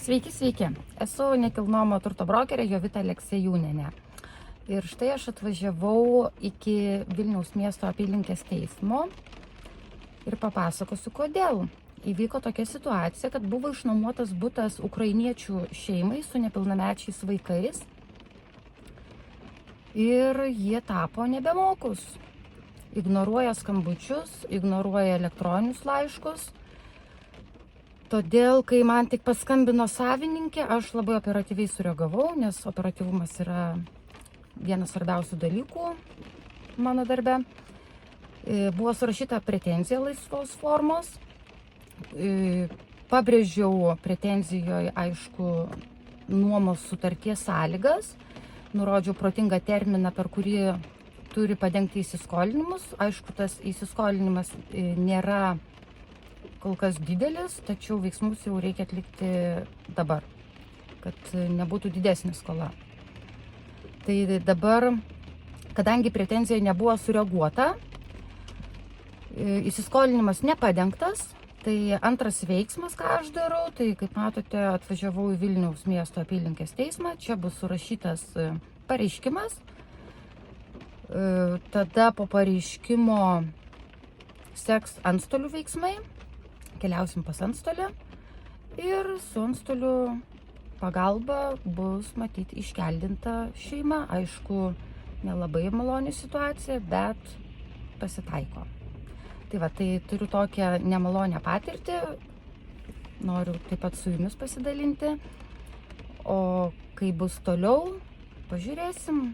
Sveiki. Esu nekilnojamo turto brokerė Jovita Aleksejūnienė. Ir štai aš atvažiavau iki Vilniaus miesto apylinkės teismo ir papasakosiu, kodėl. Įvyko tokia situacija, kad buvo išnuomotas butas ukrainiečių šeimai su nepilnamečiais vaikais ir jie tapo nebemokus. Ignoruoja skambučius, ignoruoja elektroninius laiškus. Todėl, kai man tik paskambino savininkė, aš labai operatyviai sureagavau, nes operatyvumas yra vienas svarbiausių dalykų mano darbe. Buvo surašyta pretenzija laisvos formos. Pabrėžiau pretenzijoje, aišku, nuomos sutarties sąlygas. Nurodžiau protingą terminą, per kurį turi padengti įsiskolinimus. Aišku, tas įsiskolinimas nėra kol kas didelis, tačiau veiksmus jau reikia atlikti dabar, kad nebūtų didesnė skola. Tai dabar, kadangi pretenzija nebuvo sureaguota, įsiskolinimas nepadengtas, tai antras veiksmas, ką aš darau, tai kaip matote, atvažiavau į Vilniaus miesto apylinkės teismą, čia bus surašytas pareiškimas, tada po pareiškimo seks antstolių veiksmai, keliausim pas antstolį ir su antstolių pagalba bus matyti iškeldinta šeima. Aišku, nelabai maloni situacija, bet pasitaiko. Tai turiu tokią nemalonę patirtį, noriu taip pat su jumis pasidalinti, o kai bus toliau, pažiūrėsim.